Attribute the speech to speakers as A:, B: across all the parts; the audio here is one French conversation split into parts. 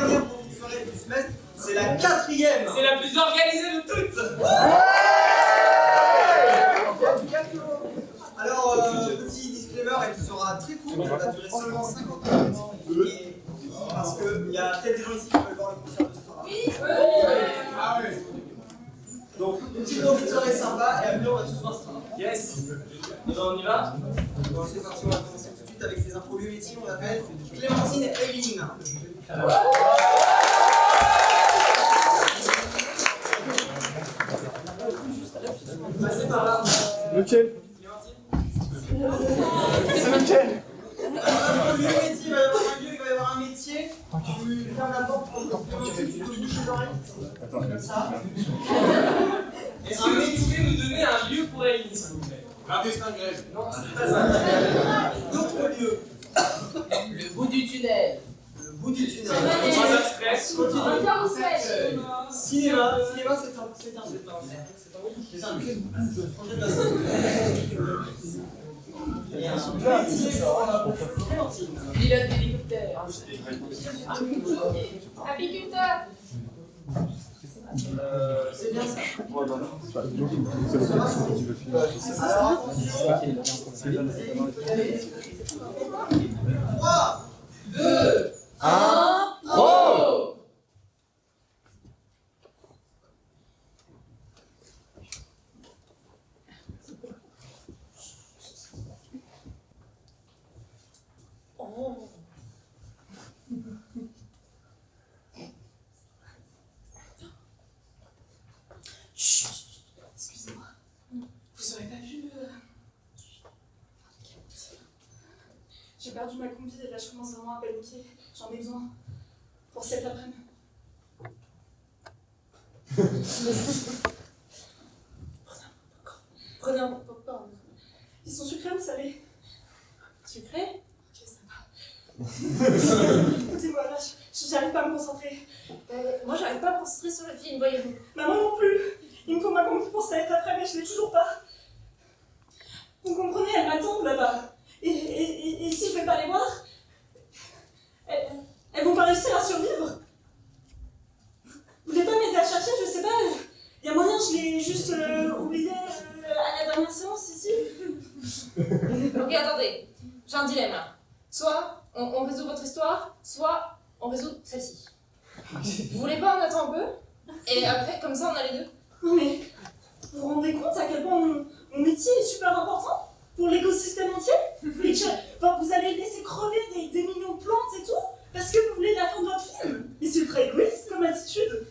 A: dernière petite soirée du semestre, c'est la 4e.
B: C'est la plus organisée de toutes.
A: Alors, petit disclaimer, elle sera très courte, elle va durer seulement 50 minutes. Parce qu'il y a peut-être des gens ici qui veulent voir le concert de Star.
C: Oui.
A: Ah oui. Donc, une petite envie de soirée sympa, et après on va tous voir Star.
B: Yes. Et ben on y va.
A: Bon, c'est parti, on va commencer tout de suite avec les infos lieu métier, on l'appelle Clémentine Evelyne. Passez par là.
D: Lequel? C'est lequel?
A: Alors, le lieu métier, il va y avoir un lieu, il va y avoir un métier. Tu fermes la porte pour que tu te bouches les oreilles. Comme ça.
B: Est-ce que vous pouvez nous donner un lieu pour Evelyne, s'il vous plaît?
E: L'intestin grêle.
B: Non, c'est pas ça.
A: D'autres lieux.
C: Le bout du tunnel.
A: Le bout du tunnel.
B: Pas abstrait.
C: Un carrousel.
A: Cinéma. Cinéma, c'est un C'est un lieu. Changez de bassin. Et un métier pour Clémentine.
C: Pilote d'hélicoptère.
F: Apiculteur.
A: C'est bien ça. Alors, 3,
C: 2, 1, pro.
F: Excusez-moi. Vous aurez pas vu J'ai perdu ma combi et là je commence vraiment à paniquer. J'en ai besoin pour cet après-midi. Prenez un popcorn. Ils sont sucrés ou salés? Sucrés? Ok, ça va. Écoutez-moi, là, j'arrive pas à me concentrer.
G: Moi, j'arrive pas à me concentrer sur le film, voyez-vous.
F: Maman non plus. Il me faut ma combi pour cet après, mais je l'ai toujours pas. Vous comprenez, elles m'attendent là-bas. Et si je vais pas les voir, elles vont pas réussir à survivre. Vous voulez pas m'aider à chercher? Je sais pas. Il y a moyen, je l'ai juste oublié à la dernière séance ici.
G: Ok, attendez, j'ai un dilemme là. Soit on résout votre histoire, soit on résout celle-ci. Vous voulez pas, on attend un peu? Et après, comme ça, on a les deux.
F: Non mais, vous vous rendez compte à quel point mon métier est super important pour l'écosystème entier? Et que vous allez laisser crever des millions de plantes et tout parce que vous voulez la fin de votre film? Mais c'est ultra égoïste comme attitude.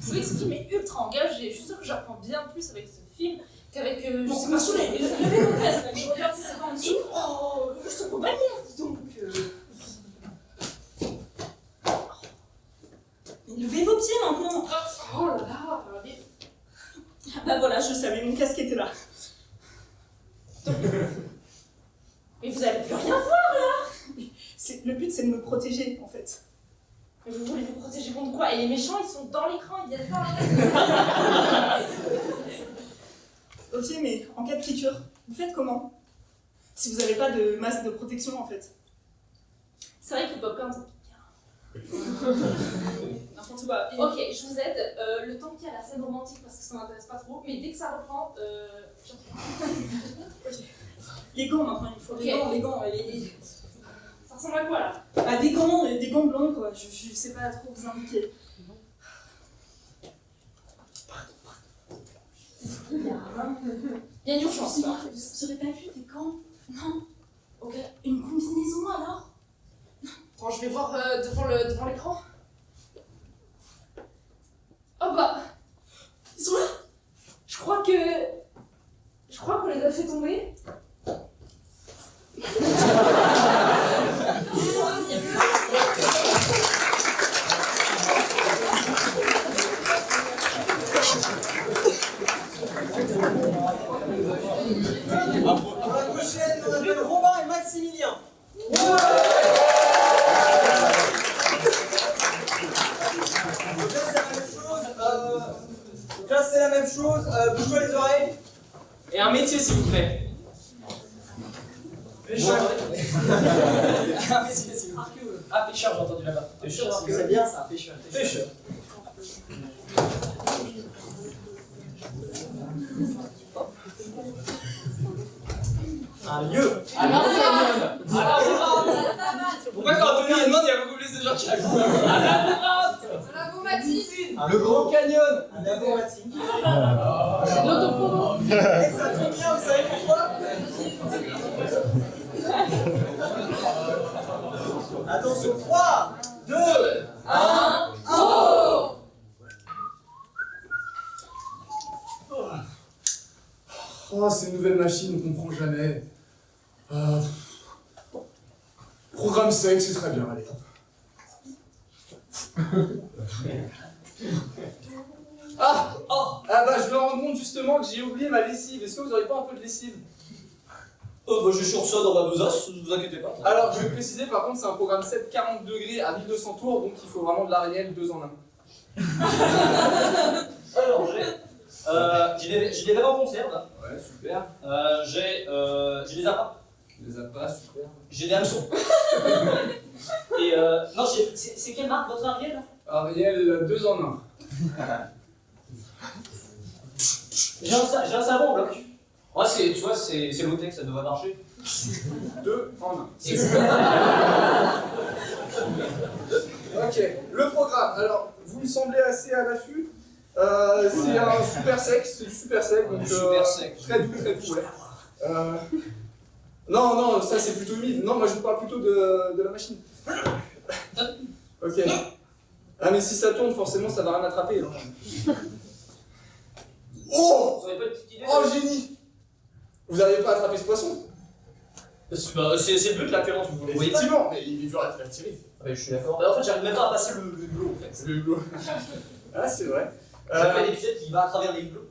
G: C'est vrai que ce film est ultra engagé. Je suis sûre que j'apprends bien plus avec ce film qu'avec. Je sais pas,
F: saoulé.
G: levez vos fesses là, je regarde si c'est pas en dessous.
F: Oh, je te comprends pas bien, dis donc. Mais levez vos pieds maintenant.
G: Oh là là,
F: Bah voilà, je savais, mon casque était là.
G: mais vous allez plus rien voir là.
F: Le but, c'est de me protéger, en fait.
G: Mais vous voulez vous protéger contre quoi? Et les méchants, ils sont dans l'écran, ils viennent pas.
F: Ok, mais en cas de piqûre, vous faites comment? Si vous n'avez pas de masque de protection, en fait.
G: C'est vrai que le popcorn, ça pique bien.
F: N'importe quoi.
G: Ok, je vous aide. Le temps qu'il y a la scène romantique, parce que ça m'intéresse pas trop, mais dès que ça reprend, je reprends.
F: Les gants, maintenant, il faut
G: Ok.
F: les gants.
G: Ça ressemble à quoi là?
F: Ah, des gants blancs, quoi. Je sais pas trop vous indiquer.
G: Il y a une urgence là.
F: Vous n'aurez pas vu des gants? Non.
G: Ok.
F: Une combinaison, alors?
G: Attends, je vais voir devant l'écran. Oh bah,
F: Ils sont là.
G: je crois qu'on les a fait tomber.
A: Pour la prochaine, on appelle Robin et Maximilien. Donc là, c'est la même chose. Bouge-toi les oreilles.
B: Et un métier, s'il vous plaît.
A: Un métier, s'il vous plaît.
B: Ah, pêcheur, j'ai entendu là-bas. Pêcheur,
A: C'est bien ça, pêcheur.
B: Pêcheur.
A: Un lieu.
C: À l'ancienne.
B: Pourquoi quand Anthony il demande, il y a beaucoup plus de gens qui répondent?
A: Le Grand Canyon. Un informatique.
C: L'autopromo.
A: Et ça tombe bien, vous savez pourquoi? Attention, 3, 2, 1,
C: Oh.
D: Oh, ces nouvelles machines, on comprend jamais. Programme sec, c'est très bien, allez. Je me rends compte justement que j'ai oublié ma lessive. Est-ce que vous n'aurez pas un peu de lessive?
B: Je suis sur ça dans ma besace, ne vous inquiétez pas.
D: Alors, je vais préciser, par contre, c'est un programme 7, 40 degrés à 1200 tours, donc il faut vraiment de la réelle 2 en 1.
B: Alors, j'ai des verres en conserve là.
D: Ouais, super.
B: J'ai des appâts.
D: Les appâts, super.
B: J'ai des hameçons. Et non, c'est quelle marque votre Ariel là?
D: Ariel 2 en 1.
B: J'ai un savon en bloc. Ouais, tu vois, c'est low-tech, ça devrait marcher.
D: 2 en 1.
B: C'est
D: Ok, le programme. Alors, vous me semblez assez à l'affût. C'est un super sec, c'est du super sec. Donc,
B: Du super sec.
D: Très doux, ouais. Non, ça c'est plutôt humide. Non, moi je parle plutôt de la machine. Ok. Ah, mais si ça tourne, forcément ça va rien attraper. Là. Oh!
B: Vous avez pas de petite idée?
D: Oh, génie! Vous n'arrivez pas à attraper ce poisson?
B: C'est le but de la clémence, vous voyez pas?
D: Effectivement, mais il est dur à tirer.
B: Je suis d'accord. En fait, j'arrive même pas à passer le hublot en fait.
D: Le hublot. Ah, c'est vrai.
B: J'ai pas une épisode qui va à travers les hublots.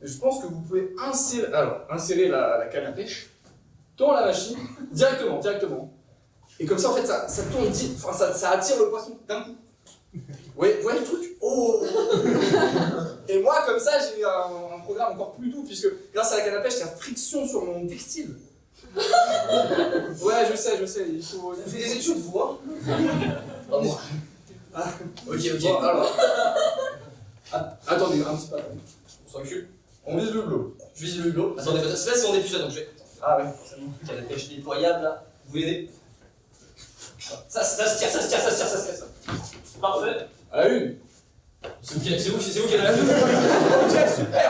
D: Je pense que vous pouvez insérer la canne à pêche dans la machine directement. Et comme ça, en fait, ça tourne, ça attire le poisson d'un coup. Vous voyez le truc? Oh! Et moi, comme ça, j'ai un programme encore plus doux, puisque grâce à la canne à pêche, il y a friction sur mon textile. Ouais, je sais, il faut...
B: Vous faites des études, vous, hein?
D: Oh, moi.
B: Ok.
D: Bon, alors... Attendez, un petit peu.
B: On s'en recule.
D: On vise le hublot.
B: Je vise le hublot. Attendez, c'est là c'est mon épisode, donc je vais.
D: Ah ouais.
B: Il y a la pêche nettoyable là. Vous voyez? Ça se tire. Parfait.
D: À la une.
B: C'est vous qui avez la deux.
D: Ok, super.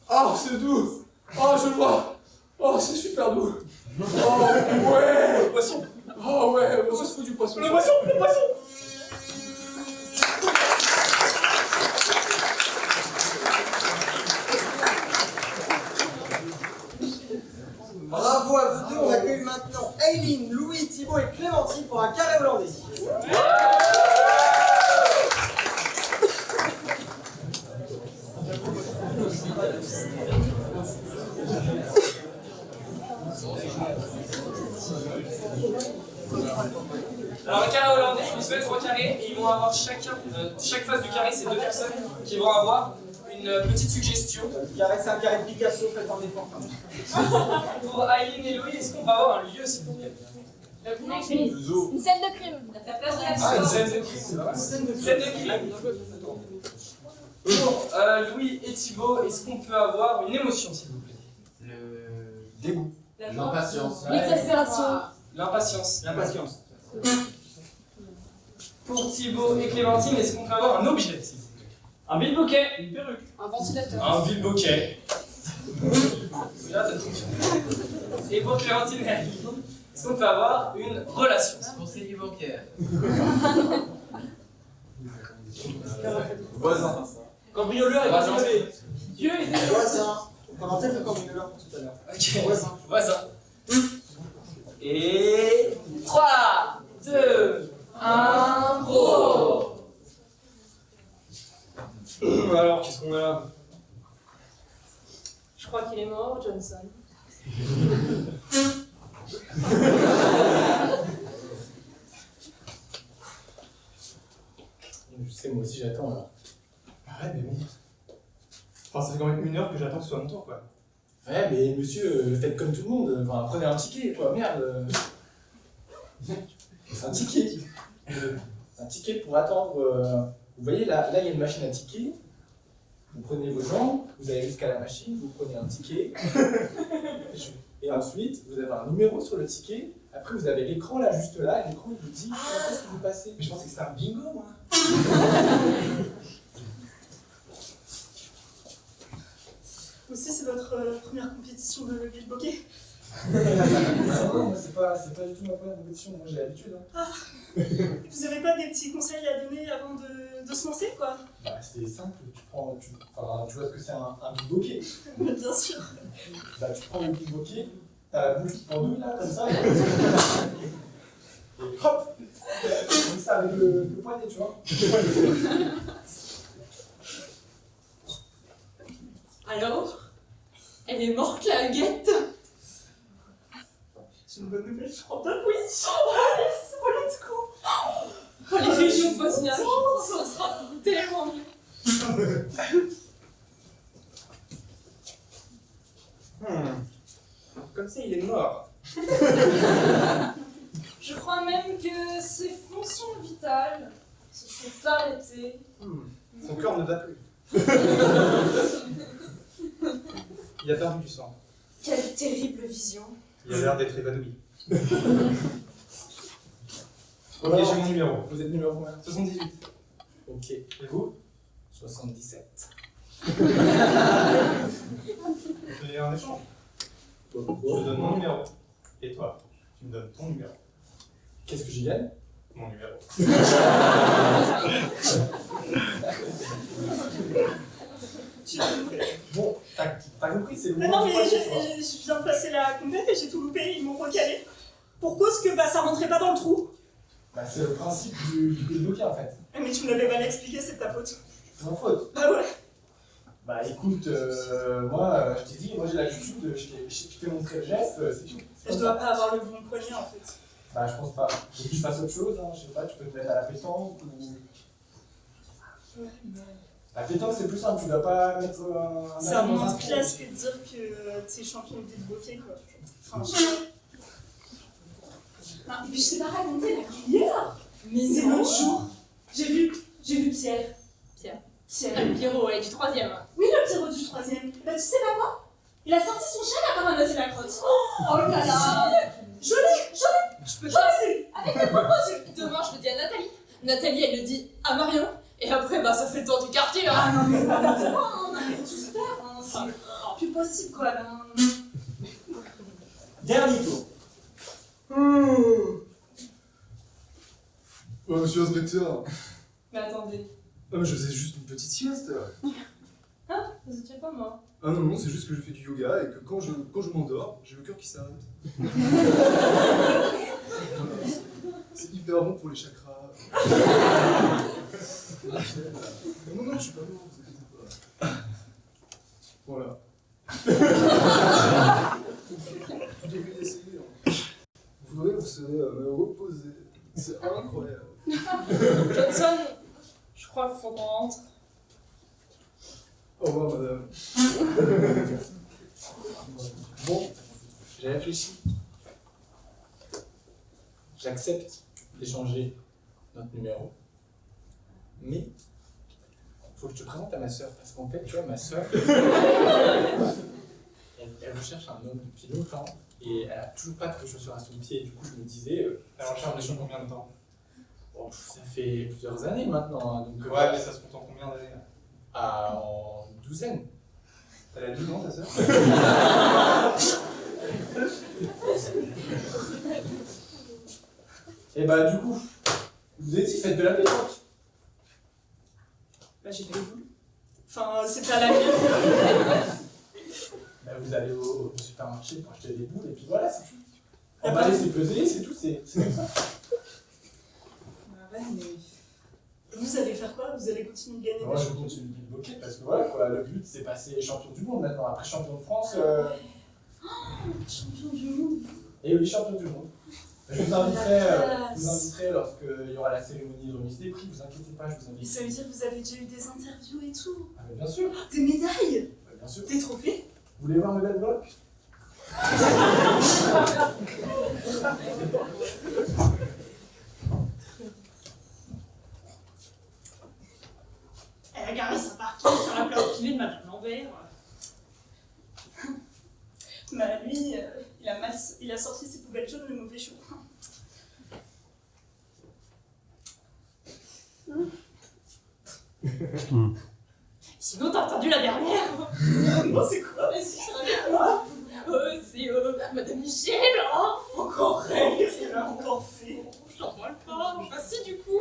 D: Oh, c'est doux. Oh, je le vois. Oh, c'est super doux. Oh, ouais.
B: Le poisson.
D: Oh, ouais, on se fout du poisson.
B: Le poisson.
A: Bravo à vous deux, on accueille maintenant Aileen, Louis, Thibaut et Clémentine pour un carré hollandais.
B: Alors le carré hollandais, ils se mettent 3 carrés et ils vont avoir chaque face du carré, c'est 2 personnes qui vont avoir une petite suggestion.
A: Le carré, c'est un carré de Picasso fait en défense.
B: Pour Aileen et Louis, est-ce qu'on va avoir un lieu s'il vous plaît?
C: Une scène de crime.
B: Ah, une scène de crime, c'est vrai. Scène de crime. Pour Louis et Thibaut, est-ce qu'on peut avoir une émotion s'il vous plaît?
E: Le dégoût.
C: L'impatience. L'exaspération.
B: L'impatience.
A: L'impatience.
B: Pour Thibaut et Clémentine, est-ce qu'on peut avoir un objet s'il vous plaît? Un bilboquet. Une perruque.
C: Un ventilateur.
B: Un bilboquet. Et pour Clémentine et Aileen, est-ce qu'on peut avoir une relation?
E: Conseiller bancaire.
D: Voisin.
B: Cambrioleur et
D: Voisin.
B: cambriolé. Dieu est des
A: Voisin. On entend le cambrioleur pour tout à l'heure.
B: Ok.
A: Voisin.
B: Voisin. Et 3, 2, 1, go! Alors, qu'est-ce qu'on a là?
G: Je crois qu'il est mort, Johnson.
H: Je sais, moi aussi j'attends là. Ah ouais, mais bon. Enfin, ça fait quand même 1 heure que j'attends que ce soit mon tour quoi.
D: Ouais, mais monsieur, faites comme tout le monde, enfin, prenez un ticket, quoi, merde. C'est un ticket. Un ticket pour attendre. Vous voyez, là, il y a une machine à tickets. Vous prenez vos jambes, vous allez jusqu'à la machine, vous prenez un ticket. Et ensuite, vous avez un numéro sur le ticket. Après, vous avez l'écran là, juste là, et l'écran il vous dit quand est-ce que vous passez.
A: Mais je pensais que c'était un bingo, moi.
F: Aussi, c'est votre première compétition de bilboquet.
D: Non, c'est pas du tout ma première compétition, moi j'ai l'habitude. Hein.
F: Vous avez pas des petits conseils à donner avant de se lancer, quoi?
D: Bah, c'est simple, tu vois ce que c'est un bilboquet.
F: Bien sûr.
D: Bah, tu prends le bilboquet, t'as la bouche qui pendouille là, comme ça. Et hop, comme ça avec le poignet, tu vois.
G: Alors, elle est morte la guette.
F: C'est une bonne nouvelle, je crois pas. Oui. Oh, yes, oh, let's go.
G: Oh, les réunions de voisinage, ça sera tellement mieux.
A: Comme ça, il est mort.
G: Je crois même que ses fonctions vitales se sont arrêtées.
A: Son corps ne bat plus. Il a perdu du sang.
G: Quelle terrible vision.
A: Il a l'air d'être évanoui. Ok,
D: Alors,
A: j'ai mon numéro.
D: Vous êtes numéro combien?
A: 78.
D: Ok.
A: Et vous?
D: 77.
A: On fait un échange. Je te donne mon numéro. Et toi, tu me donnes ton numéro.
D: Qu'est-ce que j'y gagne?
A: Mon numéro.
D: Bon, t'as compris, c'est le
F: Mais
D: moment
F: non,
D: du
F: mais
D: poignet, tu vois.
F: je viens de passer la compète et j'ai tout loupé, ils m'ont recalé. Pour cause que ça rentrait pas dans le trou.
D: Bah, c'est le principe du bilboquet en fait.
F: Mais tu me l'avais mal expliqué, c'est de ta faute.
D: C'est ma faute.
F: Ah ouais.
D: Bah écoute, moi je t'ai dit, moi j'ai l'habitude, je t'ai montré le geste, c'est tout.
F: Et je dois pas avoir le bon poignet en fait.
D: Bah je pense pas. Faut que tu fasses autre chose, hein. Je sais pas, tu peux te mettre à la pétanque ou...
F: Ouais, mais...
D: La pétanque c'est plus simple, tu dois pas mettre un...
F: C'est un
D: dans
F: moment de
D: trou.
F: classe que de dire que t'es champion de bilboquet quoi. Enfin, je sais pas. Non, et puis je t'ai pas raconté la cuillère.
G: Mais
F: C'est l'autre jour. J'ai vu Pierre.
G: Pierre.
F: Pierre.
G: Le Pierrot, elle est du 3ème.
F: Oui, le Pierrot du 3ème. Bah tu sais pas quoi? Il a sorti son chien, il a pas ramassé la crotte. Oh là là. Je l'ai. Avec les propres yeux.
G: Demain, je le dis à Nathalie. Nathalie, elle le dit à Marion. Et après, bah, ça fait le tour du quartier. Hein.
F: Ah non mais pas de toi, hein. On a tous peur. Hein. C'est plus possible quoi là.
A: Dernier tour.
H: Oh, monsieur l'inspecteur,
G: Mais attendez.
H: je faisais juste une petite sieste.
G: Hein? Vous étiez pas moi.
H: Ah non, non, c'est juste que je fais du yoga et que quand je m'endors, j'ai le cœur qui s'arrête. C'est hyper bon pour les chakras. Non, non, je suis pas mort, vous inquiétez pas. Voilà. Vous devriez essayer. Hein. Vous verrez, vous serez me reposer. C'est incroyable.
G: Johnson, je crois qu'il faut qu'on rentre.
H: Au revoir, madame.
D: Bon, j'ai réfléchi. J'accepte d'échanger notre numéro. Mais, faut que je te présente à ma soeur. Parce qu'en fait, tu vois, ma soeur, elle recherche un homme depuis longtemps. Et elle a toujours pas de chaussures à son pied. Du coup, je me disais,
A: Elle recherche des choses combien de temps?
D: bon, ça fait plusieurs années maintenant. Hein, donc,
A: Ouais, mais ça se compte en combien d'années là?
D: en douzaine.
A: Elle a 12 ans, ta sœur?
D: Et bah, du coup, je vous ai dit, faites de la pétanque.
F: Bah j'ai pas les boules. Enfin, c'est pas la mienne.
D: Bah, vous allez au supermarché pour acheter des boules et puis voilà, c'est tout. Emballer, c'est peser, c'est tout, c'est comme ça.
F: Ah ouais, mais... Vous allez faire quoi? Vous allez continuer de gagner
D: Moi,
F: des
D: je continue de bloquer parce que voilà, quoi, le but c'est passer champion du monde maintenant. Après champion de France,
F: champion du monde.
D: et oui, champion du monde. Je vous inviterai lorsqu'il y aura la cérémonie de remise des prix, vous inquiétez pas, je vous
F: Et
D: invite.
F: ça veut dire que vous avez déjà eu des interviews et tout?
D: Ah, mais bien sûr,
F: Des médailles?
D: bien sûr.
F: Des trophées?
H: Vous voulez voir mes belles blocs?
F: Elle a garé sa partie sur la plante privée de Madame Lambert. Bah lui, il a sorti ses poubelles jaunes, le mauvais choix. Sinon, t'as entendu la dernière? Non, c'est quoi? Vas-y, c'est Madame Michel. Oh, encore elle, qu'est-ce qu'elle a encore fait? Je t'en parle pas. Bah si, du coup.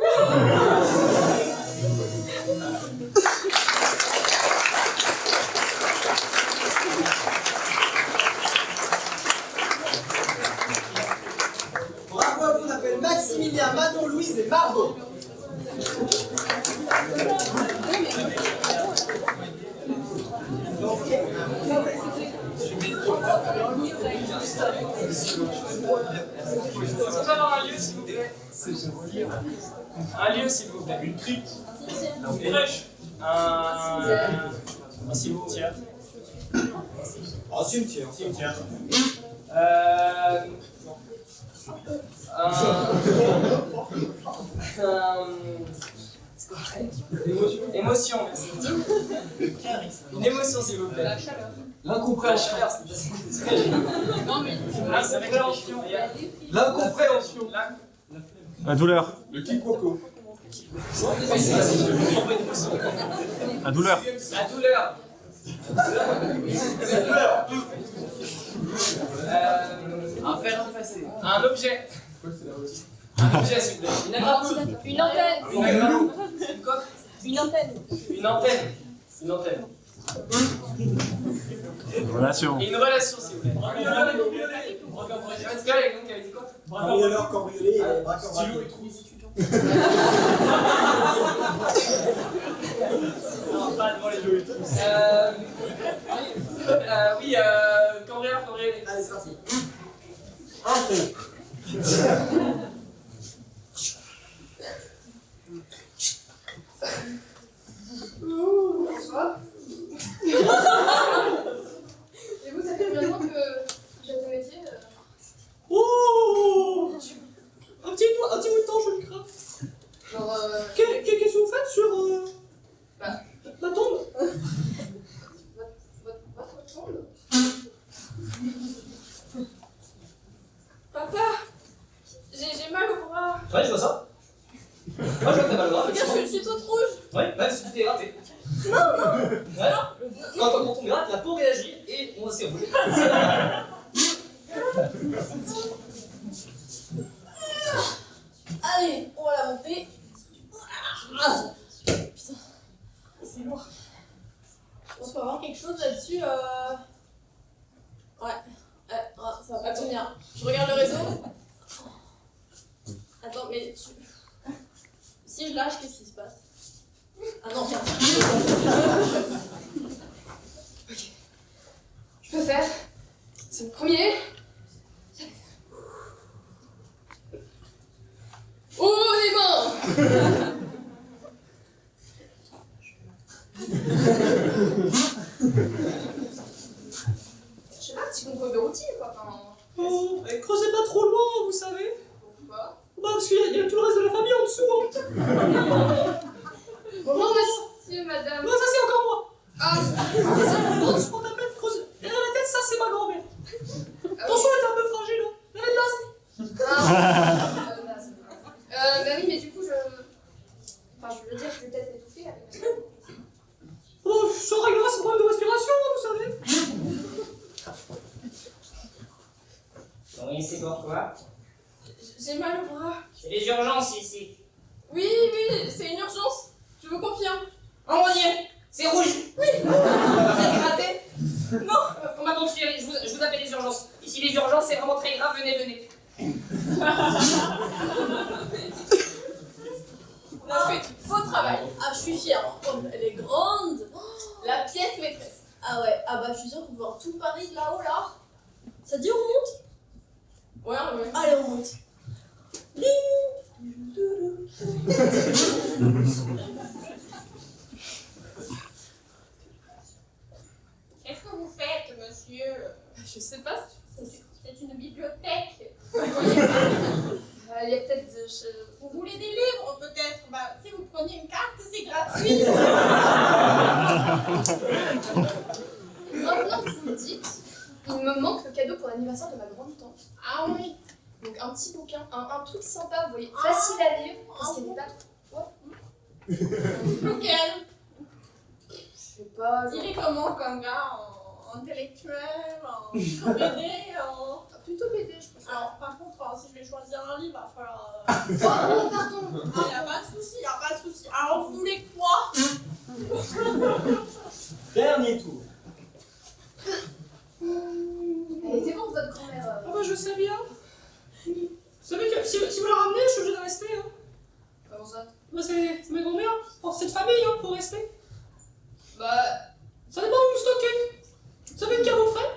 A: Bravo à vous, on appelle Maximilien, Manon, Louise et Margot.
B: Est-ce qu'on peut avoir un lieu, s'il vous plaît? Un lieu, s'il vous plaît. Une crypte. Une crèche. Un cimetière.
A: En cimetière.
B: Émotion. Une émotion, s'il vous plaît. La chaleur. L'incompréhension.
C: Non, mais.
B: L'incompréhension.
A: L'incompréhension.
I: La douleur.
H: Le quiproquo.
I: La douleur.
B: La douleur.
E: Un fer passé.
B: Un objet. Un objet, s'il vous plaît. Une agrafe.
C: Une antenne.
B: Une agrafe. Une quoi?
C: Une antenne.
B: Une antenne. Une antenne.
I: Une relation.
B: Et une relation, s'il vous plaît. Pascal, avec nous, qui avait dit quoi?
A: Cambrioleur, cambriolé et braqueur braqué.
B: Pas devant les deux. Oui, cambrioleur, cambriolé.
A: Allez, c'est parti.
C: Et vous, ça fait combien de temps que j'ai ce métier?
F: Oh, un petit bout de temps, je le crains.
C: Genre.
F: Qu'est-ce que vous faites sur
C: Bah.
F: la tombe?
C: Votre tombe? Papa, j'ai mal au bras.
B: Ouais, je vois ça. Moi, je vois que t'as mal au bras.
C: Regarde, je suis toute rouge.
B: Ouais, même si tu t'es raté. Non. Quand on tombe gratte, la peau réagit et on s'est rouge.
C: Allez, on va la monter. Putain, c'est lourd. On peut avoir quelque chose là-dessus. Ouais. Ça va pas tenir. Je regarde le réseau. Attends, mais si je lâche, qu'est-ce qui se passe? Ah non, tiens. Ok. Je peux faire. C'est le premier. Oh les mains. Je sais pas, petit concours de routine quoi. Enfin,
F: Oh, creusez pas trop loin, vous savez.
C: pourquoi?
F: Bah, parce qu'il y a tout le reste de la famille en dessous.
C: Bonjour monsieur, madame.
F: Non, ça c'est encore moi.
C: Ah,
F: Non, je prends ta tête, creuse. Derrière la tête, ça c'est ma grand-mère. Attention, elle est un peu fragile. Hein. Elle est naze.
C: bah oui, mais du coup, enfin, je veux dire, je vais peut-être étouffer avec.
F: Oh, ça réglera ses problèmes de respiration, vous savez.
B: Oui, c'est pourquoi?
C: J'ai mal au bras.
B: C'est les urgences ici.
C: Oui, c'est une urgence. Je vous confirme.
B: Oh mon dieu, c'est rouge. Oui. Vous êtes gratté? Non. On m'a confié, je vous appelle les urgences. Ici les urgences, c'est vraiment très grave, venez.
C: On a fait faux travail. Ah, je suis fière. Oh, elle est grande. La pièce maîtresse. Ah ouais, ah bah je suis sûre qu'on peut voir tout Paris de là-haut là. Ça dit on monte? Ouais. Allez, on monte.
G: Qu'est-ce que vous faites, monsieur?
C: Vous voulez des livres peut-être? Bah, si vous prenez une carte, c'est gratuit.
J: Maintenant que vous le dites, il me manque le cadeau pour l'anniversaire de ma grande tante.
C: Ah oui.
J: Donc un petit bouquin, un truc sympa, vous voyez, facile à lire, parce qu'il n'est pas trop.
C: Lequel?
J: Je sais pas.
C: Il est comment comme gars? En intellectuel, en BD, en...
J: Plutôt BD, je pense.
C: Alors, par contre, si je vais choisir un livre, il va falloir...
J: Oh, pardon.
C: Ah, y a pas de souci, y a pas de souci. Alors, vous voulez quoi?
A: Dernier tour.
J: Elle était bonne, votre grand-mère.
B: Ah bah je sais bien. Vous savez que si vous la ramenez, je suis obligé de rester. Hein.
J: Comment ça?
B: Bah c'est ma grand-mère. Oh, c'est de famille, hein, faut rester.
J: Bah.
B: Ça dépend où vous stockez. Vous avez une cave au frais?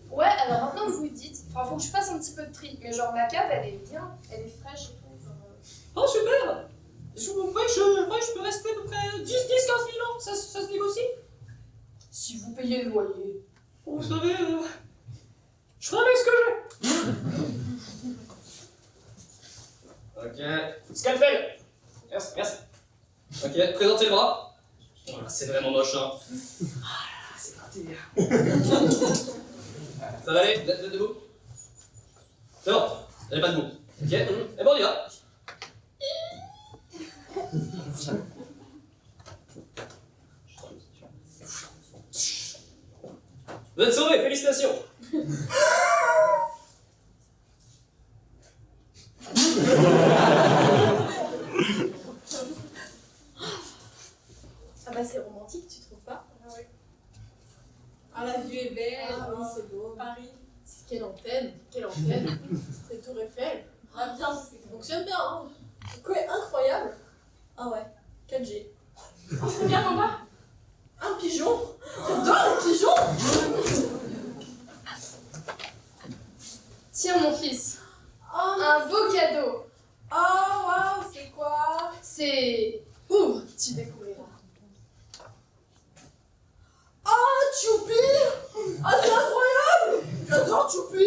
J: Ouais, alors maintenant que vous le dites, enfin, faut que je fasse un petit peu de tri. Mais genre, ma cave, elle est bien, elle est fraîche et tout. Genre,
B: Oh super. Vous croyez que je peux rester à peu près 10, 15 000 ans? Ça se négocie?
J: Si vous payez le loyer.
B: Vous savez, je ferai avec ce que j'ai. Ok. Scalpel. Merci, merci. Ok, présentez le bras. Oh là, c'est vraiment moche, hein. Ah là, c'est raté. Ça va aller? Vous êtes debout? C'est bon, vous n'avez pas de mots. Ok, et bon, on y va. Vous êtes sauvés, félicitations.
C: Ah bah c'est romantique, tu trouves pas? Ah oui. Ah la vue est belle,
J: Ah oui, c'est beau.
C: Paris.
J: Quelle antenne, quelle antenne.
C: C'est Tour Eiffel. Ah bien, ça fonctionne bien, hein. C'est quoi, incroyable. Ah ouais, 4G.
J: Oh, c'est bien, papa.
C: Un pigeon. J'adore les pigeons.
J: Tiens, mon fils,
C: Oh,
J: un beau cadeau.
C: oh waouh, c'est quoi?
J: C'est... Ouvre, tu découvriras.
C: Oh, Choupi. Ah, c'est incroyable. J'adore Choupi.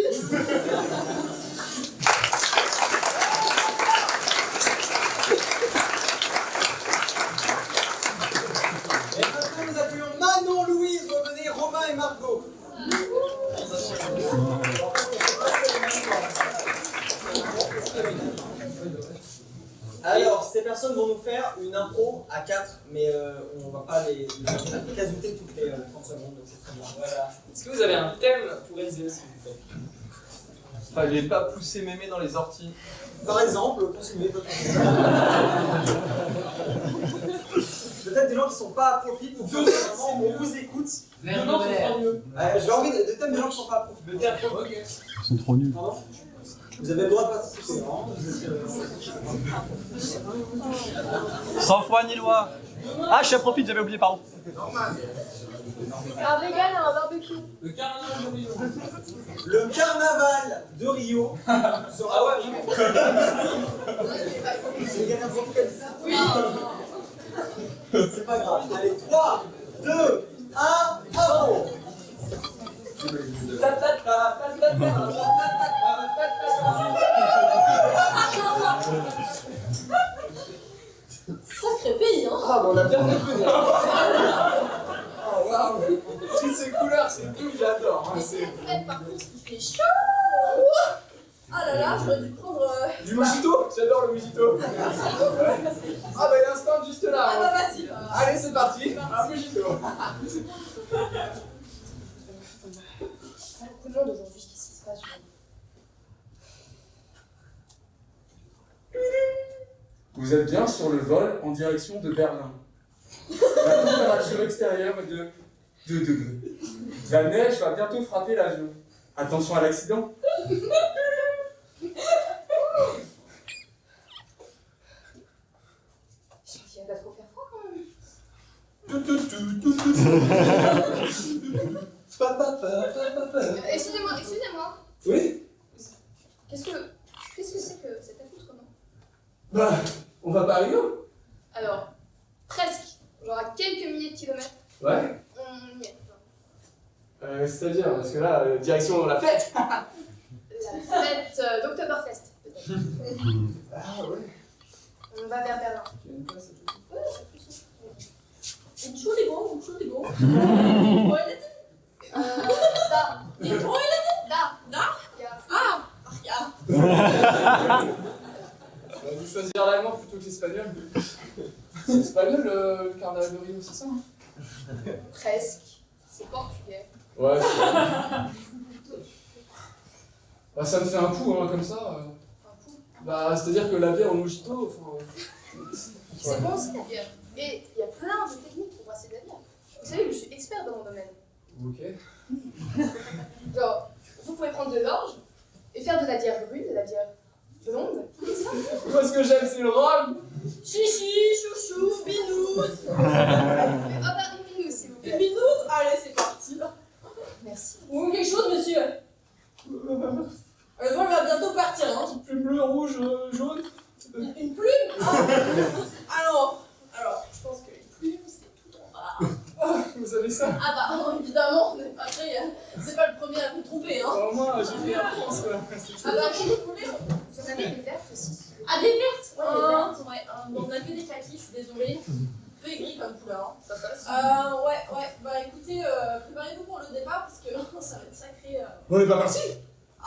A: Et maintenant, nous accueillons Manon, Louise, revenez, Romain et Margot. Alors, ces personnes vont nous faire une impro à 4, mais on va pas les casouter toutes les 30 secondes, donc c'est très bien.
B: Voilà. Est-ce que vous avez un thème pour réaliser, s'il vous plaît?
E: Fallait pas pousser mémé dans les orties.
A: Par exemple, continuez. Peut-être des gens qui sont pas à profit, ou d'autres vraiment on vous écoute.
E: Non, ce sera mieux.
A: J'ai envie de thèmes de gens qui sont pas à profit.
E: Le théâtre, ok.
I: Ils sont trop nuls.
A: Pardon? Vous avez le droit de participer.
I: Sans foi ni loi. Ah, je suis à profit, j'avais oublié, pardon.
J: Un vegan et un barbecue.
E: Le carnaval de Rio.
A: Le carnaval de Rio sera.
E: Ah ouais,
A: C'est quelqu'un pour vous qui a dit ça? Oui. C'est pas grave. Allez, 3, 2, 1, bravo!
C: Sacré pays, hein.
H: Ah, bah on a bien fait venir. Oh waouh. Toutes ces couleurs, c'est tout, j'adore. Hein, c'est...
C: Par contre, il fait chaud. Ah là là, j'aurais dû prendre...
H: Du mojito? J'adore le mojito. Ah bah il y a un stand juste là.
C: Ah
H: hein.
C: bah vas-y.
H: Allez, c'est parti. Un mojito.
J: Beaucoup de monde aujourd'hui, qu'est-ce qui se passe?
K: Vous êtes bien sur le vol en direction de Berlin. La température extérieure est de 2 degrés. La neige va bientôt frapper l'avion. Attention à l'accident.
J: Je pense qu'il va pas trop faire froid quand même. Excusez-moi.
H: Oui.
J: Qu'est-ce que c'est que cet accoutrement?
H: Bah, on va pas à Rio?
J: Alors, presque. Genre à quelques milliers de kilomètres.
H: Ouais.
J: On y est.
H: C'est-à-dire, parce que là, direction la fête.
J: La fête d'Oktoberfest, peut-être.
H: Ah ouais.
J: On va vers Berlin.
K: Tu as une place à tout?
J: Ouais, pas de soucis.
C: Entschuldigung. Toilette?
J: Da.
C: Die Toilette?
J: Da.
C: Da?
J: Ja.
C: Ah! Ach ja.
K: On va vous choisir l'allemand plutôt que l'espagnol. C'est l'espagnol le carnaval de Rio, c'est ça hein?
J: Presque. C'est portugais.
K: Ouais, c'est vrai. Bah, ça me fait un coup, hein, comme ça.
J: Un coup.
K: Bah, c'est-à-dire que la bière au mojito, enfin.
J: C'est bon aussi la bière. Et il y a plein de techniques pour brasser de la bière. Vous savez que je suis expert dans mon domaine.
K: Ok.
J: Genre, vous pouvez prendre de l'orge et faire de la bière brune, de la bière blonde.
K: Moi, ce que j'aime, c'est le rhum.
C: Chichi, chouchou, binous.
J: Ah bah, une minousse, s'il vous plaît.
C: Binous? Allez, c'est parti.
J: Merci.
C: Vous voulez quelque chose, monsieur? Le vol va bientôt partir, hein.
K: Plus bleu, rouge, jaune.
C: Une plume? Alors, je pense que une plume, c'est tout en bas.
K: Ah, vous savez ça?
C: Ah bah, évidemment, mais après, c'est pas le premier à vous tromper, hein.
K: Alors, moi, j'ai fait la France, quoi.
C: Ah bah, si vous voulez.
J: Vous en avez des vertes aussi.
C: Ah, des vertes?
J: Ouais, des vertes.
C: Ouais, bon, on a que des kakis, je suis désolée. Peu aigri comme couleur, hein.
J: Ça passe.
C: Ouais, bah écoutez, préparez-vous pour le départ parce que ça va être sacré.
K: On n'est pas parti?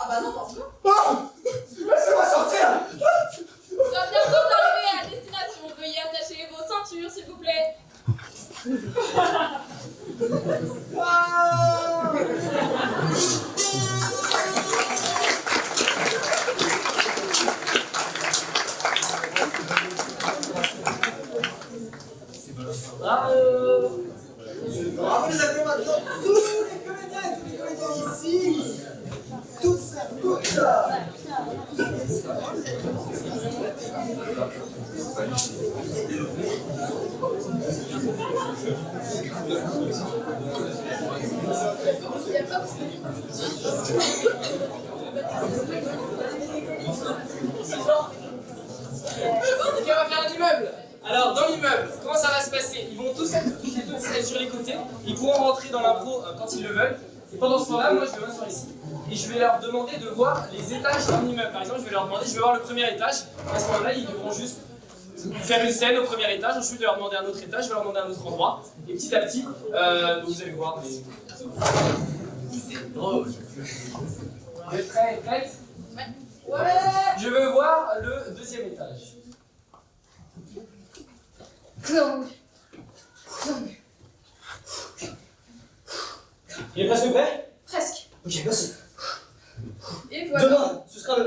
C: Ah bah non, pas encore.
K: Oh! Laissez-moi sortir!
C: Ça va bientôt d'arriver à destination. Veuillez attacher vos ceintures, s'il vous plaît.
A: Bravo les amis, maintenant tous les comédiens et tous les comédiens ici, tous, toutes.
J: Il y a pas
B: Ok, on va faire un immeuble. Alors, dans l'immeuble, comment ça va se passer? Ils vont tous être sur les côtés. Ils pourront rentrer dans l'impro quand ils le veulent. Et pendant ce temps-là, moi, je vais m'asseoir ici. Et je vais leur demander de voir les étages d'un immeuble. Par exemple, je vais leur demander, je vais voir le premier étage. À ce moment-là, ils devront juste faire une scène au premier étage. Ensuite, je vais leur demander un autre étage, je vais leur demander un autre endroit. Et petit à petit, vous allez voir. C'est drôle. Vous êtes prêts? Prêtes?
C: Ouais.
B: Je veux voir le deuxième étage.
J: clang.
A: Il est presque prêt?
J: Presque.
A: Ok, merci.
J: Et voilà.
A: Demain, ce sera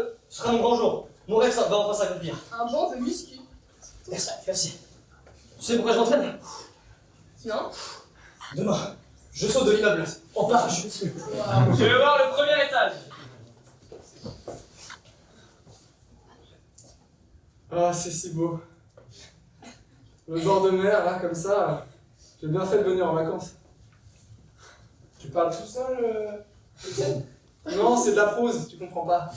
A: mon grand jour. Mon rêve va enfin s'accomplir.
J: Un banc de muscu.
A: Merci, merci. Tu sais pourquoi je m'entraîne?
J: Non?
A: Demain, je saute de l'immeuble en parachute.
B: Je veux voir le premier étage.
K: Ah, c'est si beau. Le bord de mer, là, comme ça. J'ai bien fait de venir en vacances. Tu parles tout seul, Étienne? Non, c'est de la prose, tu comprends pas.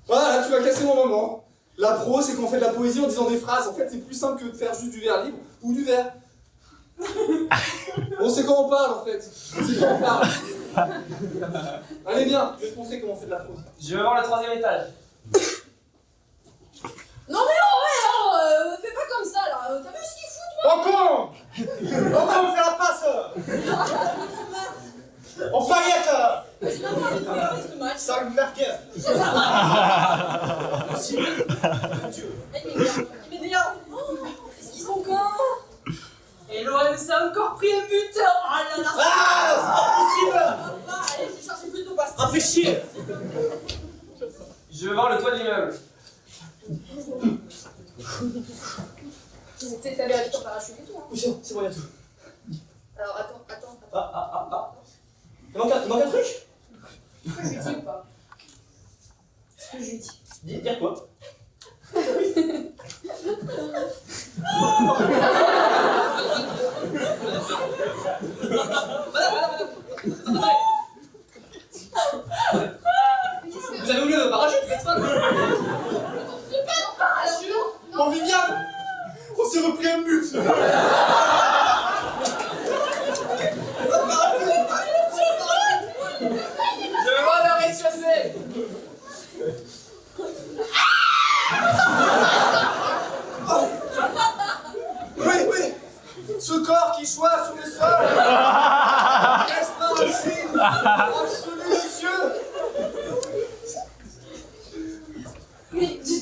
K: Voilà, tu vas casser mon moment. La prose, c'est qu'on fait de la poésie en disant des phrases. En fait, c'est plus simple que de faire juste du vers libre ou du vers. On sait quand on parle, en fait. On sait quand on parle. Allez, viens, je vais te montrer comment on fait de la prose.
B: Je veux voir le troisième étage.
C: Non mais fais pas comme ça là. T'as vu ce qu'il fout toi?
A: Encore on fait la passe. En paillettes.
C: J'ai pas envie de regarder ce match.
A: Ça me merguez.
C: Il m'énerve. Qu'est-ce qu'ils sont cons?
B: Et l'OM s'est encore pris un but.
C: Oh là là.
A: Ah, c'est pas
C: Allez, je vais chercher plus de pastilles.
A: possible. Fais chier.
B: Je veux voir le toit de l'immeuble.
J: T'avais avec ton parachute et tout, hein?
A: Oui, c'est bon, il y a tout.
J: Alors attends.
A: Ah. Il manque un truc?
J: Ce que je lui dis ou pas? Ce que je lui dis.
A: Dire quoi? Vous avez oublié le parachute, n'est-ce pas? Bon, Viviane, on s'est repris un but.
B: Je veux voir le rez-de-chaussée.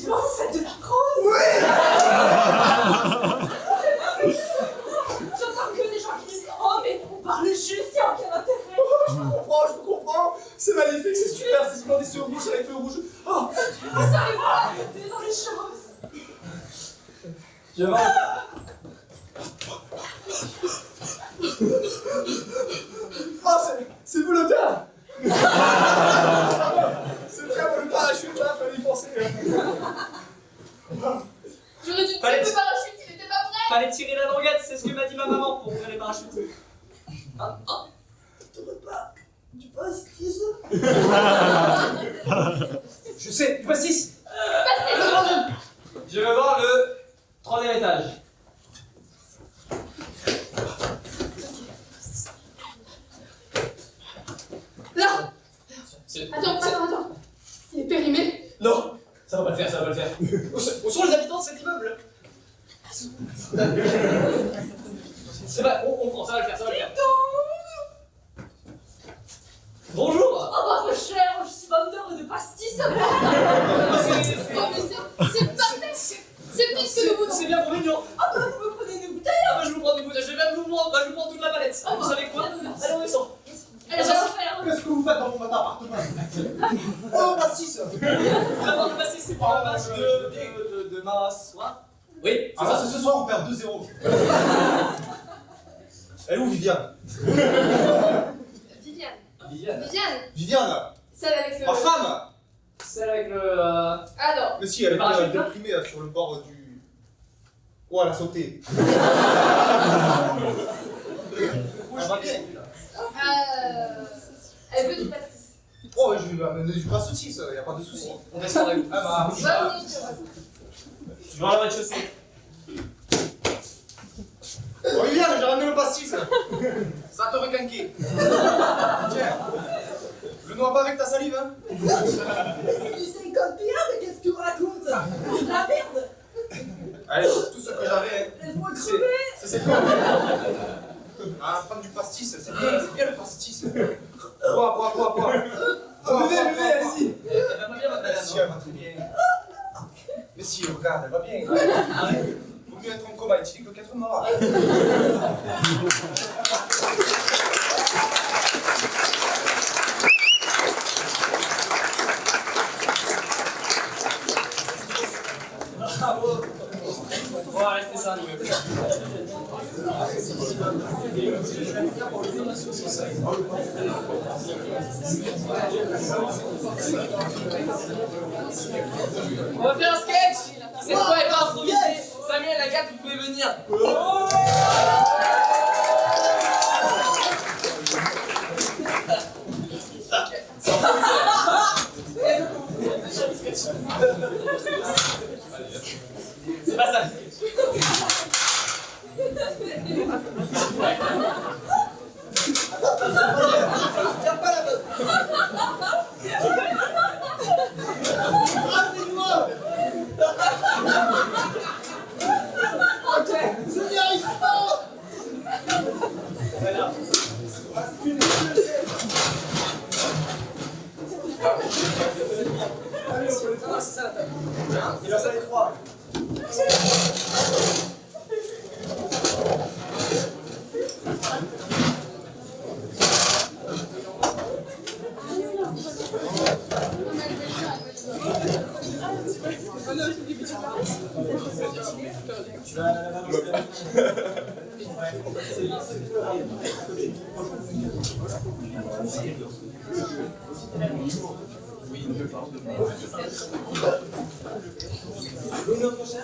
F: Excusez-moi, vous faites de la prose?
A: Oui.
F: J'entends que des gens qui disent oh, mais on parle juste, il n'y a aucun intérêt.
A: Je vous comprends. C'est magnifique, c'est super, c'est splendide, c'est rouge avec le rouge. Oh.
F: Vous savez voir la beauté dans les choses.
B: Je vais
A: Oh, c'est vous l'auteur. C'est très bon le parachute, là, fallait y penser.
C: J'aurais dû tirer
B: Fallait-
C: le parachute, il était pas prêt.
B: Fallait tirer la languette, c'est ce que m'a dit ma maman pour ouvrir les parachutes.
A: T'aurais pas du pastis?
B: Je sais, du pastis. Je vais voir le 3e étage.
C: Là.
B: C'est-
C: Attends. Il est périmé.
B: Non, ça va pas le faire, ça va pas le faire. Où sont les habitants de cet immeuble? C'est pas, on prend, ça va le faire, ça va le faire. Bonjour.
C: Oh bah mon cher, je suis vendeur de pastis. Oh mais c'est parfait. C'est pire que nous voulons.
B: C'est bien convenient.
C: Ah bah vous me prenez une bouteille.
B: Ah bah je vous prends une bouteille, je vais même vous prendre, je vous prends toute la palette.
C: Oh,
B: Vous savez quoi?
C: merci.
B: Allez, on descend.
C: Allez, ça va faire.
A: Qu'est-ce que vous faites dans mon appartement? Oh, pastis.
B: Vraiment, le pastis, c'est pour le match de ma soirée. Oui, c'est
A: Ah,
B: ça.
A: ce soir, on perd 2-0. Elle est où, Viviane?
C: Viviane.
B: Viviane.
A: Viviane,
C: Celle avec le.
A: ma femme.
B: Celle avec le.
C: Ah non.
A: Mais si, elle
B: Le parachute,
A: était déprimée sur le bord du. Oh, elle a sauté. Elle va bien.
C: Elle veut du pastis.
A: Oh, je vais lui amener du pastis, il n'y a pas de souci.
B: On descend avec vous.
A: Ah bah,
C: Va venir, tu vois.
B: Je vais à la rez-de-chaussée.
A: oh, Viviane, j'ai ramené le pastis. Ça te requinqué. Tiens. Le noie pas avec ta salive, hein.
F: C'est du 51, mais qu'est-ce que tu racontes? La merde.
A: Allez, tout ce que j'avais.
F: Laisse-moi crever.
A: C'est quoi? Ah, prendre du pastis, c'est bien le pastis. Bois. Buvez, allez-y.
B: Elle va pas bien, votre
A: Mais si,
B: madame.
A: elle va très bien. Mais si, regarde, elle va bien. Vaut mieux être en coma éthylique que qu'être mort.
B: Bravo. On va rester ça, nous. On va faire un sketch. Cette fois, elle va improviser. Samuel, Agathe, vous pouvez venir. C'est pas ça.
A: Tiens pas la bonne. Je n'y arrive pas.
B: Allez, on peut le faire, c'est ça la table.
A: Il va faire les 3.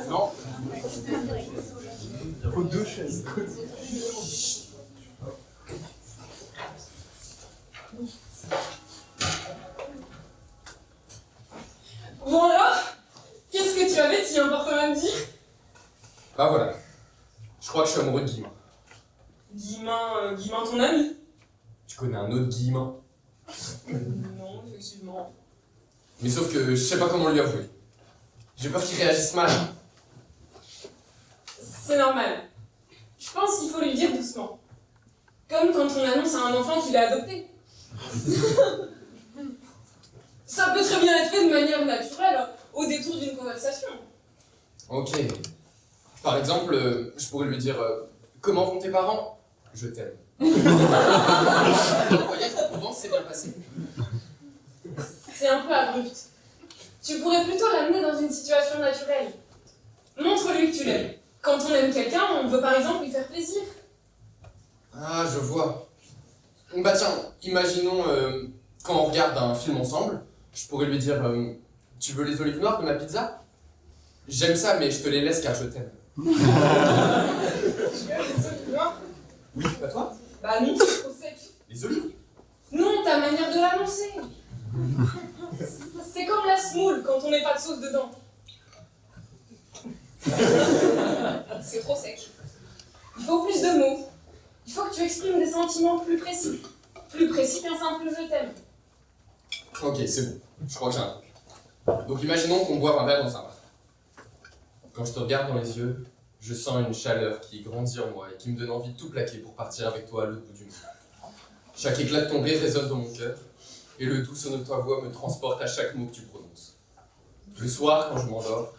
A: Non. Il faut 2 chaises.
B: Bon alors, qu'est-ce que tu avais si important à me dire?
K: Bah voilà. Je crois que je suis amoureux de Guillemin.
B: Guillemin ton ami?
K: Tu connais un autre Guillemin?
B: Non, effectivement.
K: Mais sauf que je sais pas comment lui avouer. J'ai peur qu'il réagisse mal.
B: C'est normal. Je pense qu'il faut lui dire doucement. Comme quand on annonce à un enfant qu'il est adopté. Ça peut très bien être fait de manière naturelle.
G: au détour d'une conversation.
L: Ok. Par exemple, je pourrais lui dire comment vont tes parents? Je t'aime. Le voyage en Provence s'est bien passé.
G: C'est un peu abrupt. Tu pourrais plutôt l'amener dans une situation naturelle. Montre-lui que tu l'aimes. Quand on aime quelqu'un, on veut par exemple lui faire plaisir.
L: Ah, je vois. Bah tiens, imaginons quand on regarde un film ensemble, je pourrais lui dire tu veux les olives noires de ma pizza? J'aime ça, mais je te les laisse car je t'aime.
G: Tu veux les olives noires?
L: Oui, pas toi?
G: Bah non, c'est trop sec.
L: Les olives?
G: Non, ta manière de l'annoncer. C'est comme la semoule quand on met pas de sauce dedans. C'est trop sec. Il faut plus de mots. Il faut que tu exprimes des sentiments plus précis. Plus précis qu'un simple je t'aime.
L: Ok, c'est bon. Je crois que j'ai un truc. Donc imaginons qu'on boive un verre dans un bar. Quand je te regarde dans les yeux, je sens une chaleur qui grandit en moi et qui me donne envie de tout plaquer pour partir avec toi à l'autre bout du monde. Chaque éclat de ton rire résonne dans mon cœur et le doux son de ta voix me transporte à chaque mot que tu prononces. Le soir, quand je m'endors,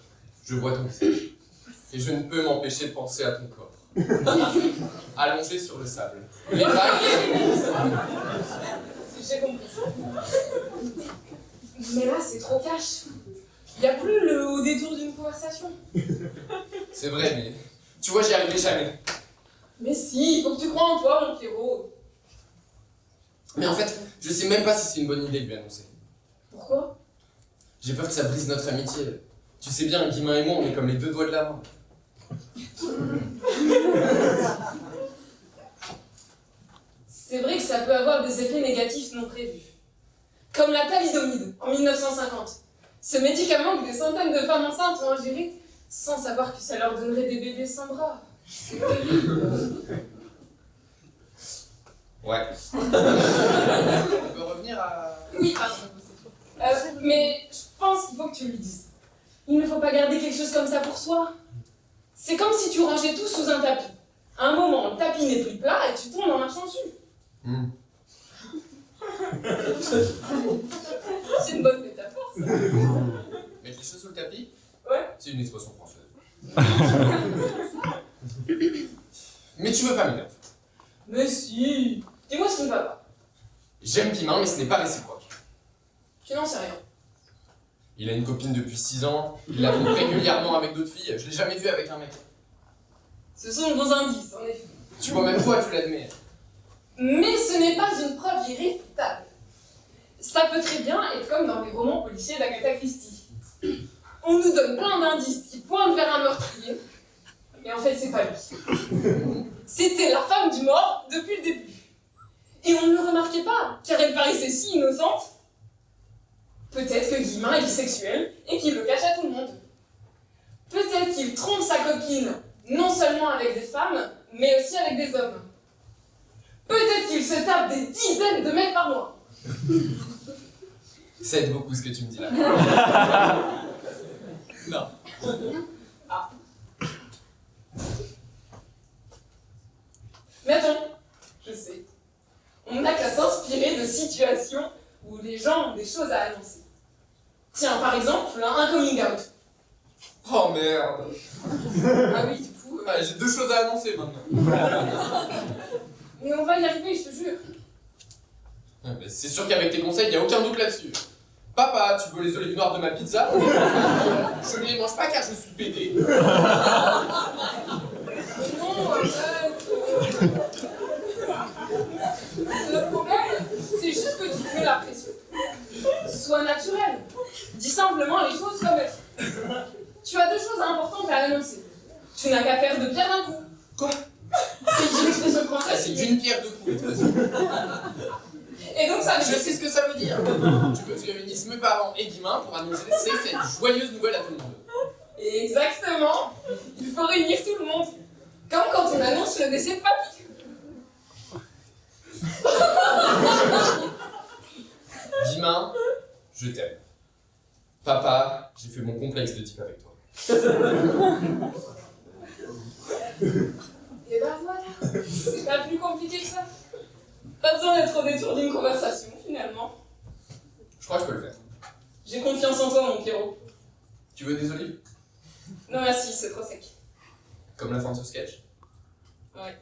L: je vois ton visage et je ne peux m'empêcher de penser à ton corps. Allongé sur le sable. Les vagues...
G: J'ai compris. Mais là, c'est trop cash. Il n'y a plus le au détour d'une conversation.
L: C'est vrai, mais tu vois, j'y arriverai jamais.
G: Mais si, il faut que tu crois en toi, mon Pierrot.
L: Mais en fait, je sais même pas si c'est une bonne idée de lui annoncer.
G: Pourquoi?
L: J'ai peur que ça brise notre amitié. Tu sais bien, Guimain et moi, on est comme les deux doigts de la main.
G: C'est vrai que ça peut avoir des effets négatifs non prévus. Comme la thalidomide en 1950. Ce médicament que des centaines de femmes enceintes ont ingéré sans savoir que ça leur donnerait des bébés sans bras. C'est terrible.
L: Ouais. On peut revenir à...
G: Oui, pardon. Mais je pense qu'il faut que tu lui dises. Il ne faut pas garder quelque chose comme ça pour soi. C'est comme si tu rangeais tout sous un tapis. À un moment, le tapis n'est plus plat et tu tombes en marchant dessus. C'est une bonne métaphore, ça.
L: Mettre les choses sous le tapis?
G: Ouais.
L: C'est une expression française. Mais tu veux pas m'aider.
G: Mais si. Dis-moi ce qui ne va pas.
L: J'aime Guimain, mais ce n'est pas réciproque.
G: Tu n'en sais rien.
L: Il a une copine depuis 6 ans, il la trompe régulièrement avec d'autres filles, je l'ai jamais vu avec un mec.
G: Ce sont de bons indices, en effet.
L: Tu vois, même toi, tu l'admets.
G: Mais ce n'est pas une preuve irréfutable. Ça peut très bien être comme dans les romans policiers d'Agatha Christie. On nous donne plein d'indices qui pointent vers un meurtrier, mais en fait c'est pas lui. C'était la femme du mort depuis le début. Et on ne le remarquait pas, car elle paraissait si innocente. Peut-être que Guimain est bisexuel et qu'il le cache à tout le monde. Peut-être qu'il trompe sa copine, non seulement avec des femmes, mais aussi avec des hommes. Peut-être qu'il se tape des dizaines de mecs par mois.
L: Ça aide beaucoup ce que tu me dis là. Non.
G: Ah. Mais attends, je sais. On n'a qu'à s'inspirer de situations où les gens ont des choses à annoncer. Tiens, par exemple, un coming out.
L: Oh merde.
G: Ah oui, du coup...
L: J'ai 2 choses à annoncer maintenant.
G: Mais on va y arriver, je te jure.
L: C'est sûr qu'avec tes conseils, il n'y a aucun doute là-dessus. Papa, tu veux les olives noires de ma pizza? Je ne les mange pas car je suis pédé.
G: Non, le problème, c'est juste que tu fais la pression. Sois naturel. Dis simplement les choses comme elles sont. Tu as 2 choses importantes à annoncer. Tu n'as qu'à faire 2 pierres d'un coup.
L: Quoi?
G: C'est une expression française.
L: C'est d'une pierre 2 coups, l'expression.
G: Et donc ça...
L: Je sais ce que ça veut dire. Tu veux que je réunisse mes parents et Guimain pour annoncer cette joyeuse nouvelle à tout le monde.
G: Exactement. Il faut réunir tout le monde. Comme quand on annonce le décès de papy.
L: Guimain, je t'aime. Papa, j'ai fait mon complexe de type avec toi.
G: Et ben voilà, c'est pas plus compliqué que ça. Pas besoin d'être au détour d'une conversation, finalement.
L: Je crois que je peux le faire.
G: J'ai confiance en toi, mon Pierrot.
L: Tu veux des olives?
G: Non merci, c'est trop sec.
L: Comme la fin de ce sketch.
G: Ouais.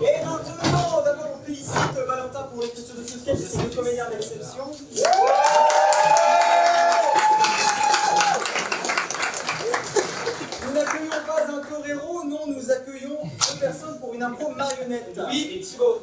A: Et maintenant, d'abord on félicite Valentin pour l'écriture de ce sketch, c'est le comédien d'exception. Nous n'accueillons pas un torero, non, nous accueillons deux personnes pour une impro marionnette.
B: Oui, et Thibaut.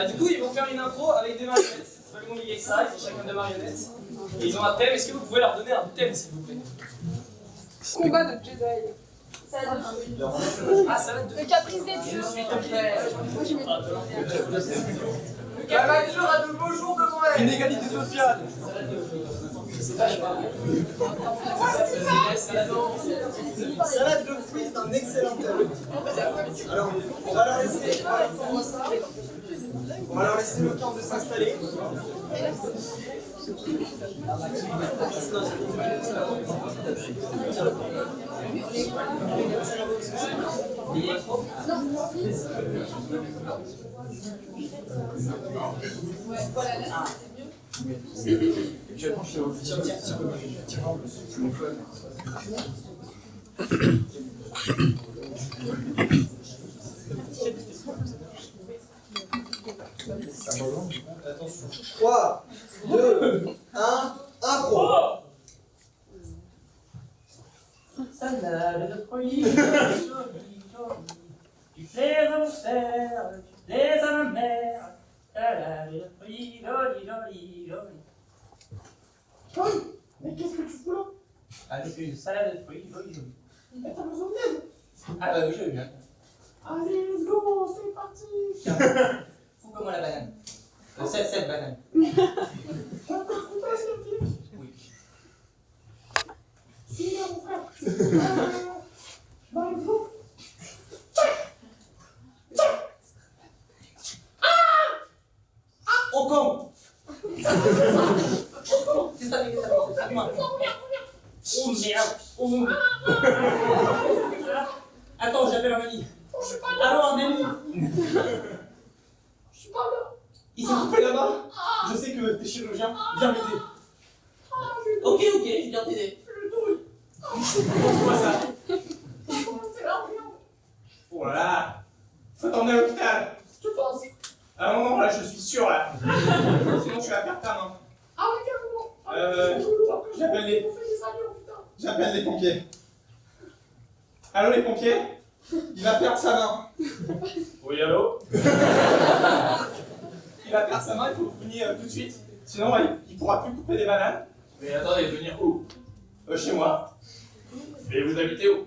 B: Du coup, ils vont faire une impro avec des marionnettes. C'est pas plus compliqué que ça, ils ont chacun deux marionnettes. Et ils ont un thème. Est-ce que vous pouvez leur donner un thème, s'il vous plaît?
J: Combat de Jedi.
B: Ah, ça va être de...
J: Le caprice des dieux.
B: Je suis ton frère.
A: La nature a de beaux jours devant elle.
I: Inégalité sociale.
A: Salade de fruits, c'est un excellent thème. Alors, on va leur laisser, le temps de s'installer. Attention. 3, 2, 1, impro.
M: Salade de fruits, jolie, jolie. Tu plais à mon père, tu plais à ma mère. Salade de fruits, jolie, jolie, jolie.
H: Hey, mais qu'est-ce que tu fous là?
M: Avec une salade de fruits, jolie, jolie.
H: Mais t'as besoin d'aide?
M: Ah bah oui, je veux bien.
H: Allez, let's go, c'est parti!
M: Tiens, fous-moi la banane. Cette banane.
H: Oui. Si, là, mon frère. Dans le groupe.
M: Au con. C'est ça, c'est ça, moi. Oh merde, oh merde. Attends, j'appelle un ami.
H: Je suis pas là.
M: Allô, un ami.
H: Je suis pas là.
M: Il s'est coupé la main. Je sais que t'es chirurgien. Viens m'aider. Ok, je viens t'aider.
H: Je douille.
M: Pourquoi ça?
H: C'est là, regarde.
M: Oh là là. Faut t'emmener à l'hôpital.
H: Tu penses?
M: Ah non, non, là, je suis sûr, là. Sinon, tu vas perdre ta main.
H: Ah ouais, carrément.
M: J'appelle les...
H: On fait des avions, putain.
M: J'appelle les pompiers. Allô, les pompiers? Il va perdre sa main. Oui, allô? Il va perdre sa main, il faut venir tout de suite. Sinon, il pourra plus couper des bananes. Mais attendez, venir où? Chez moi. Et vous habitez où?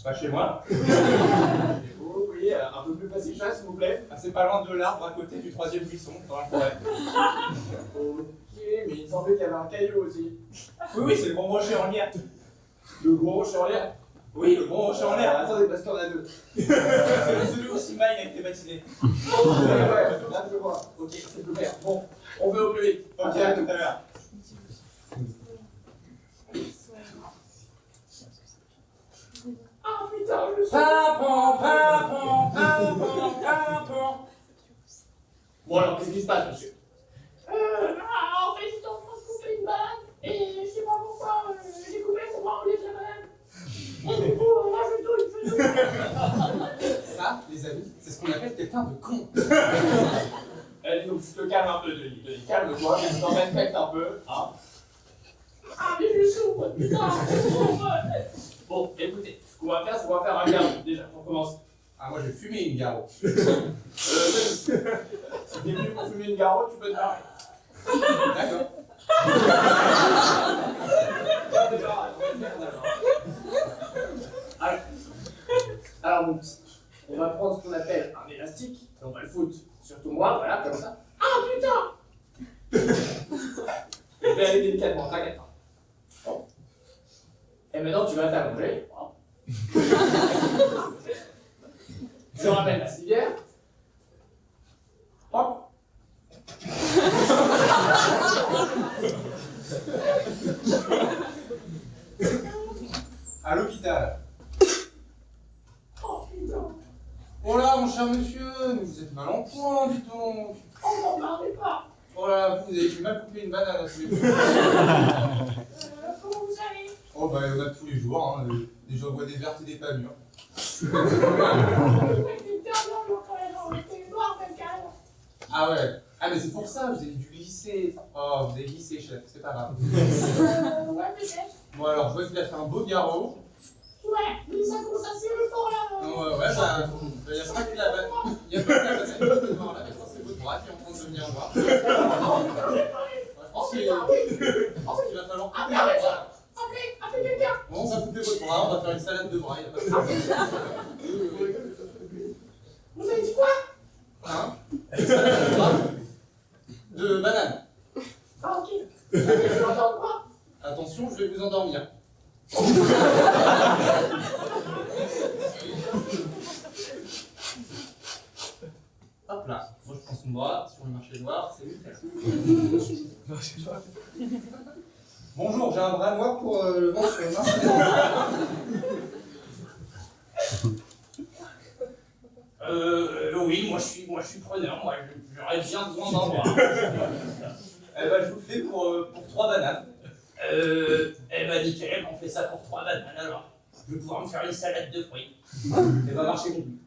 M: Pas chez moi. Oui, un peu plus facile ça, s'il vous plaît. C'est pas loin de l'arbre à côté du 3e buisson, dans la forêt. Ok, mais il semblait qu'il y avait un caillou aussi. Oui, c'est le gros rocher en lierre. Le gros rocher en lierre? Oui, le gros rocher en l'air. Attendez, parce qu'il y en a deux. Celui où Simba il a été baptisé. Ouais, là je vois. Ok, c'est plus clair. Bon, on veut au plus vite. Ok, à tout à l'heure.
H: Ah putain, je suis.
M: Bon alors, qu'est-ce qui se passe, monsieur?
H: En fait, j'étais en train de couper une banane et je sais pas pourquoi j'ai coupé pour voir enlever la banane. Et du coup, là, je douille.
L: Ça, les amis, c'est ce qu'on appelle quelqu'un de con.
M: Allez, donc tu te calmes un peu, Denis. Calme-toi, je t'en respecte un peu. Hein.
H: Ah, mais je souffre, putain.
M: Bon, écoutez, ce qu'on va faire, c'est qu'on va faire un garrot. Déjà, on commence.
L: Ah, moi j'ai fumé une garrot.
M: Si t'es venu pour fumer une garrot, tu peux te barrer.
L: D'accord.
M: Alors donc, on va prendre ce qu'on appelle un élastique, et on va le foutre sur tout moi, voilà, comme ça.
H: Ah putain.
M: Je vais aller des délicatement, t'inquiète pas. Bon. Et maintenant, tu vas t'allonger. Je ramène la civière. Hop.
K: À l'hôpital.
J: Oh putain.
K: Oh là, mon cher monsieur, mais vous êtes mal en point, dis donc.
J: Oh, n'en parlez pas.
K: Oh là, vous avez mal coupé une banane à tous les jours.
J: Comment vous allez?
K: Oh bah, on a tous les jours, hein. Déjà, on voit des vertes et des pas mûres. Ah ouais. Ah mais c'est pour ça, vous avez dû glisser. Oh, vous avez glissé, chef, c'est pas grave.
J: Ouais, peut-être.
K: Bon alors, je vois qu'il a fait un beau garrot.
J: Ouais, mais ça commence à serrer fort là.
K: Ouais, bah, il n'y a pas que la banane. Il y a pas que la banane qui est noire là, mais ça c'est votre bras qui est en train de devenir noir. Je pense qu'il va falloir.
J: Ah, mais arrête ça. Appelez quelqu'un.
K: Bon, on va couper votre bras, on va faire une salade de bras. Il y a pas de...
J: Vous avez dit quoi?
K: Hein? Une salade de bras de banane.
J: Ah, ok. Je vais entendre quoi?
K: Attention, je vais vous endormir. Hop là, moi je prends son bras sur le marché noir, c'est lui. Bonjour, j'ai un bras noir pour le vent sur le marché noir.
M: Oui, moi je suis preneur, moi j'aurais bien besoin d'en voir.
K: Eh ben, je vous le fais pour 3 bananes.
M: Eh ben nickel, on fait ça pour 3 bananes alors. Je vais pouvoir me faire une salade de fruits.
K: Et va marcher mon but.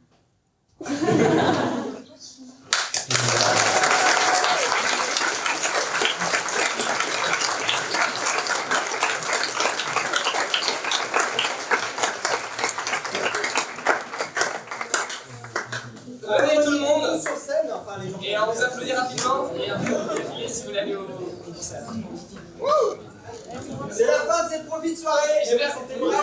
B: Allez tout le monde
A: Sur scène, enfin les gens.
B: et on vous applaudit rapidement et après vous pouvez filer si vous voulez aller au concert.
A: C'est la fin de cette profite soirée.
B: J'espère que c'était bref.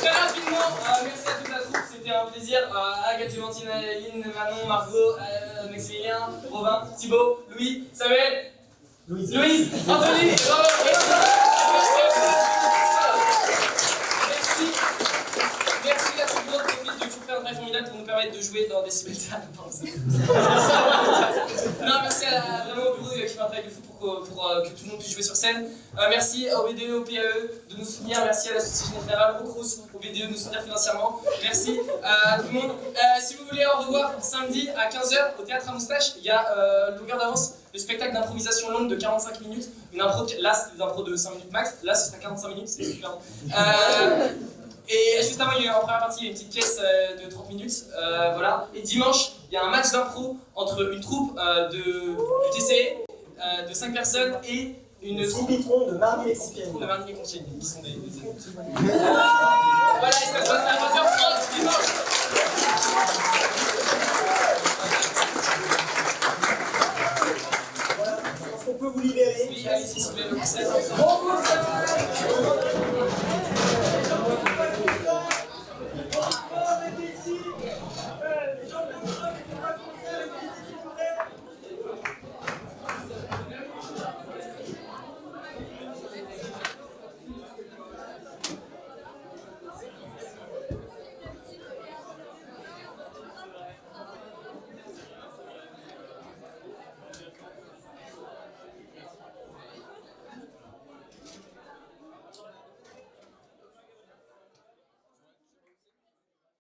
B: Très rapidement, merci à toute la troupe, c'était un plaisir. Agathe, Clémentine, Aline, Manon, Margot, Maximilien, Robin, Thibaut, Louis, Samuel, Louise, Anthony, et bravo. Merci à tout le monde qui a toujours fait un travail formidable pour nous permettre de jouer dans des si belles salles. Non, merci vraiment au bureau qui fait un travail de fou pour que tout le monde puisse jouer sur scène. Merci au BDE, au PAE de nous soutenir. Merci à la Société Générale, au CROUS, au BDE de nous soutenir financièrement. Merci à tout le monde. Si vous voulez en revoir samedi à 15h au Théâtre à Moustache, il y a longueur d'avance, le spectacle d'improvisation longue de 45 minutes. Une impro, là c'était des impros de 5 minutes max, là ce sera 45 minutes, c'est super long. Et juste avant, il y a eu en première partie, il y a une petite pièce de 30 minutes. Voilà. Et dimanche, il y a un match d'impro entre une troupe du TCE de 5 personnes et une troupe
A: de Marny-les-Compiègnes.
B: De Marny-les-Compiègnes, qui sont des adultes. Voilà, et ça se passe à 20h30 dimanche.
A: Voilà, je pense qu'on peut vous libérer.
B: Oui, allez-y, s'il vous plaît, le concert.